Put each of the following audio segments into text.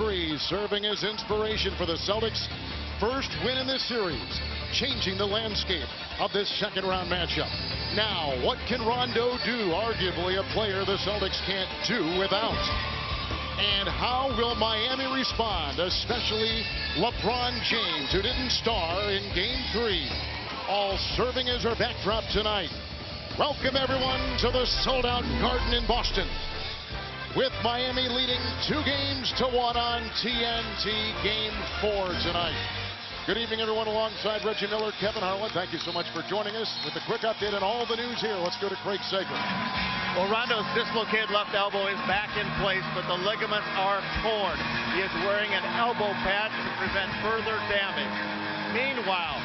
Serving as inspiration for the Celtics' first win in this series, changing the landscape of this second round matchup. Now, what can Rondo do? Arguably a player the Celtics can't do without. And how will Miami respond, especially LeBron James, who didn't star in Game 3, all serving as our backdrop tonight. Welcome everyone to the sold-out Garden in Boston, with Miami leading 2-1 on TNT. Game 4 tonight. Good evening, everyone. Alongside Reggie Miller, Kevin Harlan. Thank you so much for joining us with a quick update on all the news here. Let's go to Craig Sager. Well, Rondo's dislocated left elbow is back in place, but the ligaments are torn. He is wearing an elbow pad to prevent further damage. Meanwhile,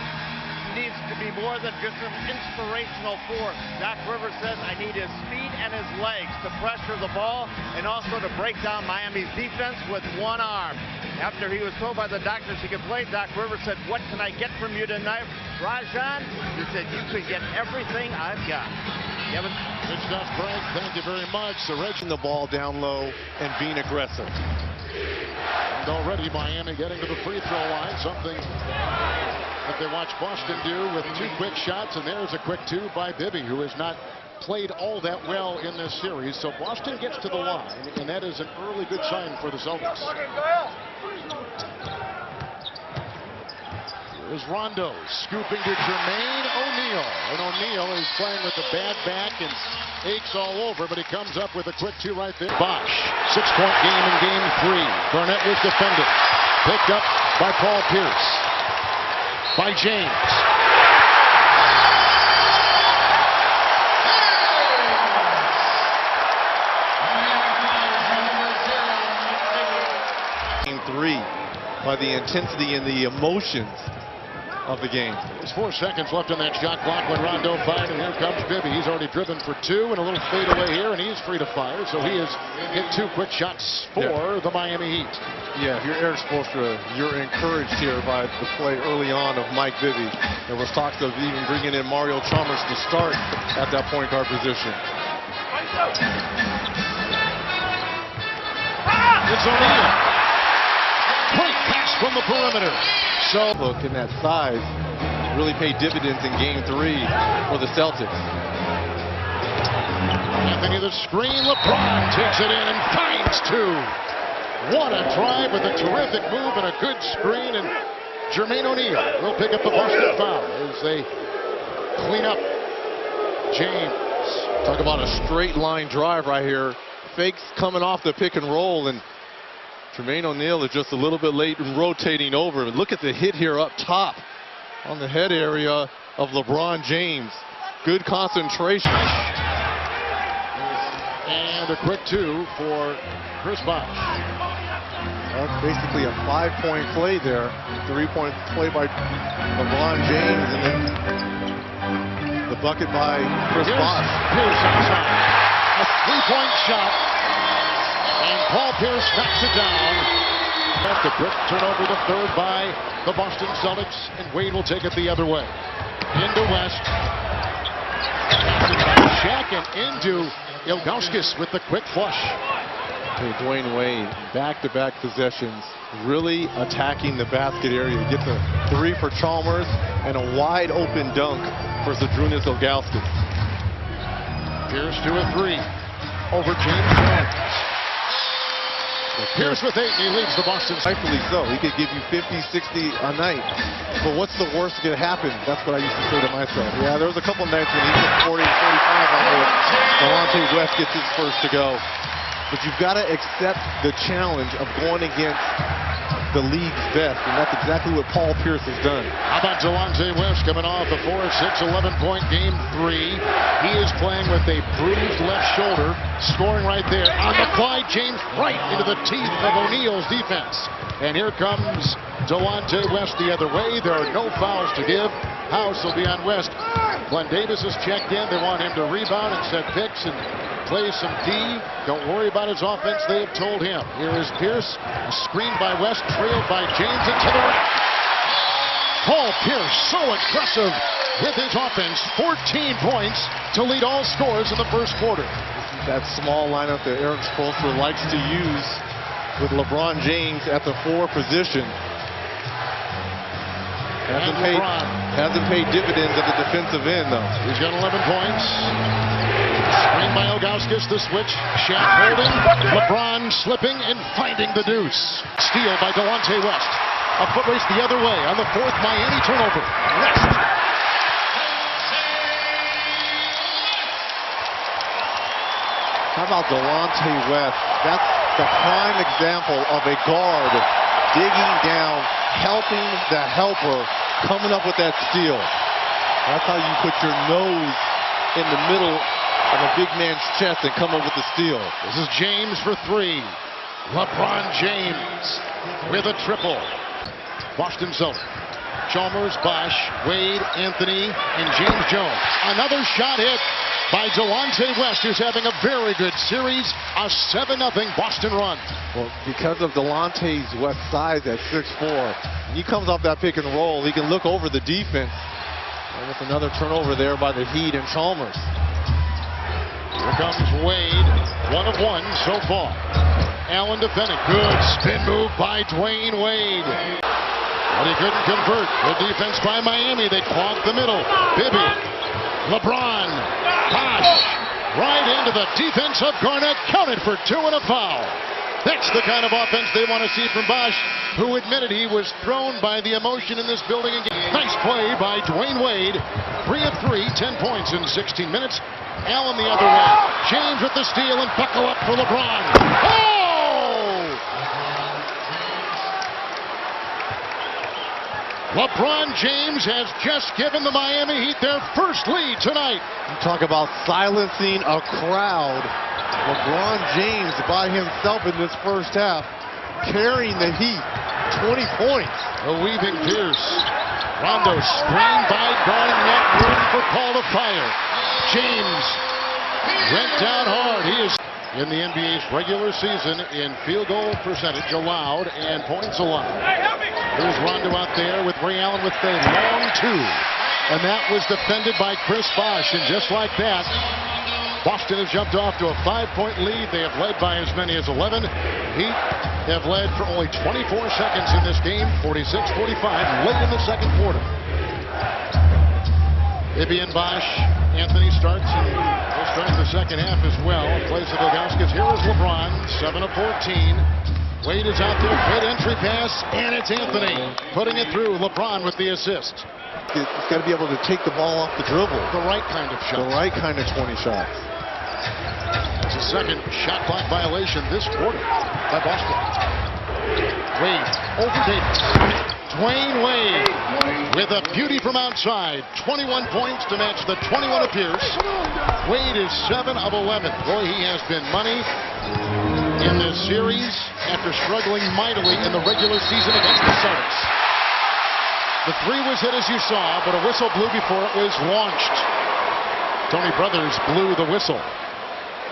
he needs to be more than just an inspirational force. Doc Rivers says, I need his speed and his legs to pressure the ball and also to break down Miami's defense with one arm. After he was told by the doctors he could play, Doc Rivers said, what can I get from you tonight, Rajon? He said, you could get everything I've got. Kevin? Good stuff, Craig. Thank you very much. So Reggie, the ball down low and being aggressive. And already Miami getting to the free throw line, something that they watched Boston do with 2 quick shots, and there's a quick 2 by Bibby, who has not played all that well in this series. So Boston gets to the line, and that is an early good sign for the Celtics. Here's Rondo scooping to Jermaine O'Neal, and O'Neal is playing with a bad back and aches all over, but he comes up with a quick 2 right there. Bosh, 6-point game in Game 3. Garnett was defended, picked up by Paul Pierce, by James. Game 3, by the intensity and the emotions of the game. There's 4 seconds left on that shot clock when Rondo fired, and here comes Bibby. He's already driven for 2 and a little fadeaway here, and he's free to fire. So he has hit 2 quick shots for the Miami Heat. Yeah, if you're Eric Spoelstra, you're encouraged here by the play early on of Mike Bibby. There was talks of even bringing in Mario Chalmers to start at that point guard position. It's O'Neal. Point pass from the perimeter. So look, in that size really paid dividends in Game 3 for the Celtics. Anthony the screen. LeBron takes it in and finds 2. What a drive with a terrific move and a good screen, and Jermaine O'Neal will pick up the Boston foul as they clean up. James. Talk about a straight line drive right here. Fakes coming off the pick and roll, and Jermaine O'Neal is just a little bit late in rotating over. Look at the hit here up top on the head area of LeBron James. Good concentration. And a quick 2 for Chris Bosh. That's basically a 5-point play there. 3-point play by LeBron James, and then the bucket by Chris Bosh. Pierce on top. A 3-point shot. And Paul Pierce knocks it down. That's a quick turnover, the 3rd by the Boston Celtics, and Wade will take it the other way. Into West. Shaq and into Ilgauskas with the quick flush. Okay, Dwayne Wade, back-to-back possessions, really attacking the basket area. Gets a 3 for Chalmers and a wide-open dunk for Zydrunas Ilgauskas. Pierce to a 3 over James Jones. Pierce with 8, and he leads the Boston. Rightfully so. He could give you 50, 60 a night. But what's the worst that could happen? That's what I used to say to myself. Yeah, there was a couple nights when he hit 40 and 45 on it. Delonte West gets his first to go. But you've got to accept the challenge of going against the league's best, and that's exactly what Paul Pierce has done. How about Delonte West coming off a 4-6, 11-point Game 3? He is playing with a bruised left shoulder, scoring right there. On the fly, James right into the teeth of O'Neal's defense. And here comes Delonte West the other way. There are no fouls to give. House will be on West. Glenn Davis has checked in. They want him to rebound and set picks and play some D. Don't worry about his offense, they have told him. Here is Pierce, screened by West, trailed by James into the rack. Paul Pierce, so aggressive with his offense. 14 points to lead all scores in the first quarter. That small lineup that Eric Spoelstra likes to use with LeBron James at the 4 position. Hasn't paid dividends at the defensive end, though. He's got 11 points. Screen by Ilgauskas, the switch. Shaq holding. LeBron slipping and finding the deuce. Steal by Delonte West. A foot race the other way on the 4th Miami turnover. West. How about Delonte West? That's the prime example of a guard digging down, helping the helper, coming up with that steal. That's how you put your nose in the middle of a big man's chest and come up with the steal. This is James for 3. LeBron James with a triple. Boston Celtics. Chalmers, Bosh, Wade, Anthony, and James Jones. Another shot hit by Delonte West, who's having a very good series. A 7-0 Boston run. Well, because of Delonte West's size at 6'4", he comes off that pick and roll. He can look over the defense. And with another turnover there by the Heat and Chalmers. Here comes Wade, 1 of 1 so far. Allen defending. Good spin move by Dwayne Wade. But he couldn't convert. Good defense by Miami. They clogged the middle. Bibby. LeBron. Bosh. Right into the defense of Garnett. Counted for 2 and a foul. That's the kind of offense they want to see from Bosh, who admitted he was thrown by the emotion in this building again. Nice play by Dwayne Wade. 3 of 3, 10 points in 16 minutes. Allen the other way. James with the steal and buckle up for LeBron. Oh! LeBron James has just given the Miami Heat their first lead tonight. You talk about silencing a crowd. LeBron James by himself in this first half, carrying the Heat. 20 points. A weaving Pierce. Rondo screened by Garnett. Room for call to fire. James went down hard. He is in the NBA's regular season in field goal percentage allowed and points allowed. Here's Rondo out there with Ray Allen with the long 2. And that was defended by Chris Bosh. And just like that, Boston has jumped off to a 5-point lead. They have led by as many as 11. Heat have led for only 24 seconds in this game, 46-45, late in the second quarter. Ibby and Bosh. Anthony starts and will start the second half as well. Plays the Ilgauskas. Here is LeBron, 7 of 14. Wade is out there, good entry pass, and it's Anthony putting it through. LeBron with the assist. He's got to be able to take the ball off the dribble. The right kind of shot. The right kind of 20 shots. It's a second shot clock violation this quarter by Boston. Wade over Davis. Dwayne Wade with a beauty from outside. 21 points to match the 21 of Pierce. Wade is 7 of 11. Boy, he has been money in this series after struggling mightily in the regular season against the Celtics. The 3 was hit as you saw, but a whistle blew before it was launched. Tony Brothers blew the whistle.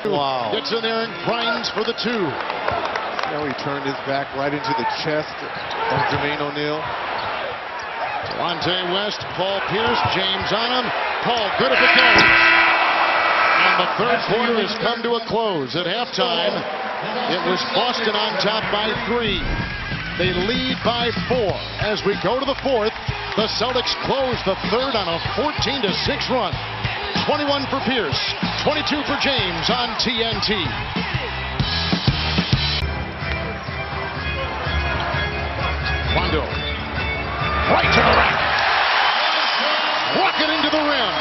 Wow. Gets in there and grinds for the 2. Now he turned his back right into the chest of Jermaine O'Neal. Delonte West, Paul Pierce, James on him. Paul, good if it goes. And the third quarter has come to a close. At halftime, it was Boston on top by 3. They lead by 4. As we go to the 4th, the Celtics close the third on a 14-6 run. 21 for Pierce, 22 for James on TNT. Rondo, right to the rack. Rocket into the rim.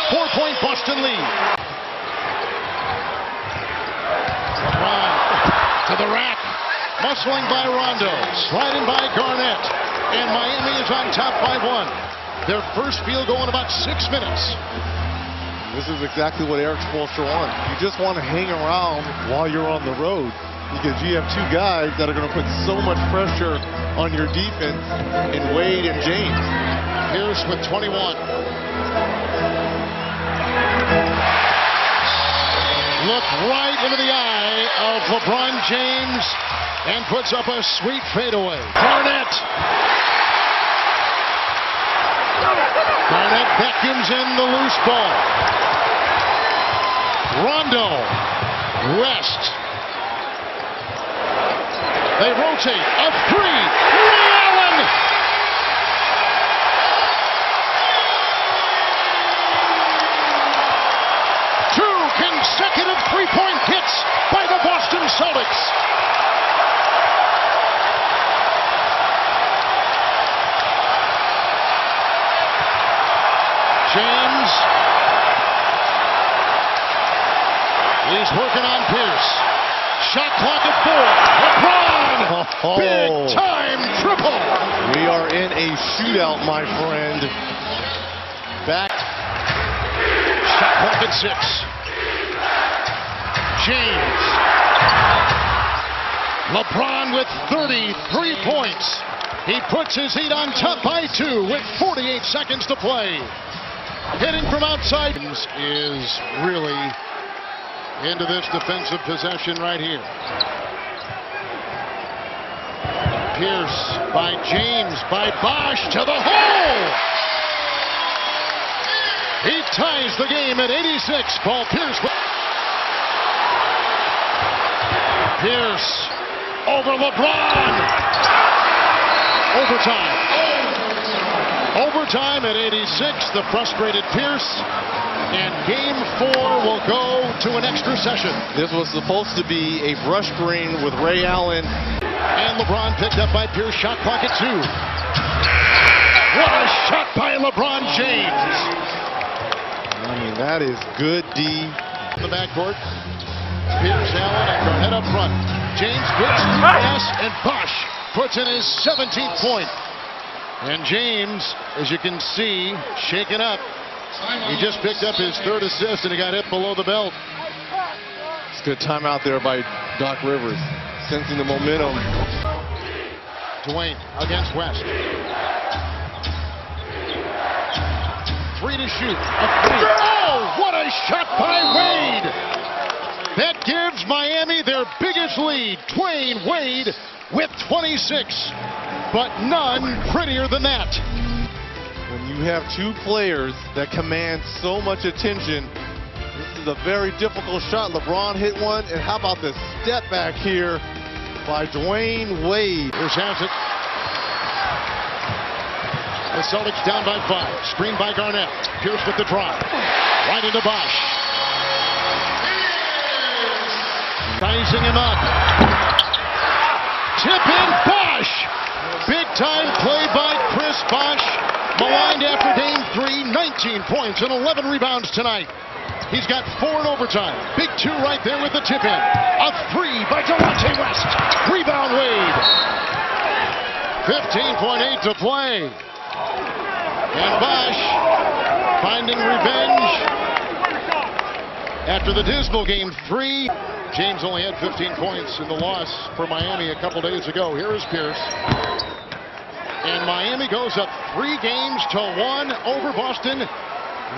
4-point Boston lead. LeBron to the rack. Muscling by Rondo. Sliding by Garnett. And Miami is on top by 1. Their first field goal in about 6 minutes. This is exactly what Eric Spoelstra wants. You just want to hang around while you're on the road, because you have 2 guys that are going to put so much pressure on your defense in Wade and James. Pierce with 21. Look right into the eye of LeBron James and puts up a sweet fadeaway. Garnett. Garnett vacuums in the loose ball. Rondo. West. They rotate. A three. Ray Allen. Two consecutive three-point hits by the Boston Celtics. James. He's working on Pierce. Shot clock at 4. LeBron. Big time triple. We are in a shootout, my friend. Back. Shot clock at 6. James. LeBron with 33 points. He puts his Heat on top by 2 with 48 seconds to play. Hitting from outside is really into this defensive possession right here. Pierce by James, by Bosch to the hole. He ties the game at 86. Paul Pierce. Pierce over LeBron. Overtime. Overtime at 86. The frustrated Pierce. And game 4 will go to an extra session. This was supposed to be a brush green with Ray Allen. And LeBron picked up by Pierce. Shot clock at 2. What a shot by LeBron James. I mean, that is good D. In the backcourt. Pierce, Allen, and Garnett up front. James gets the pass, and Bosch puts in his 17th point. And James, as you can see, shaken up. He just picked up his 3rd assist, and he got hit below the belt. It's a good timeout there by Doc Rivers, sensing the momentum. Dwayne against West. 3 to shoot. A 3. Oh, what a shot by Wade! That gives Miami their biggest lead. Dwayne Wade with 26, but none prettier than that. When you have 2 players that command so much attention, this is a very difficult shot. LeBron hit one, and how about the step back here by Dwayne Wade? Pierce has it. The Celtics down by 5. Screened by Garnett. Pierce with the drive. Right into Bosch. Sizing him up. Tip in Bosch. Big time play by Chris Bosch. Maligned after game 3. 19 points and 11 rebounds tonight. He's got 4 in overtime. Big 2 right there with the tip in. A 3 by Delonte West. Rebound Wade. 15.8 to play. And Bosch finding revenge after the dismal game 3. James only had 15 points in the loss for Miami a couple days ago. Here is Pierce. And Miami goes up 3 games to 1 over Boston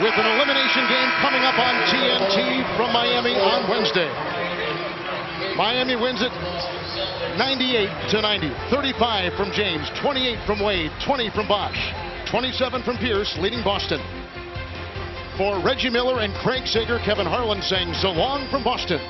with an elimination game coming up on TNT from Miami on Wednesday. Miami wins it 98-90. 35 from James, 28 from Wade, 20 from Bosch, 27 from Pierce, leading Boston. For Reggie Miller and Craig Sager, Kevin Harlan saying so long from Boston.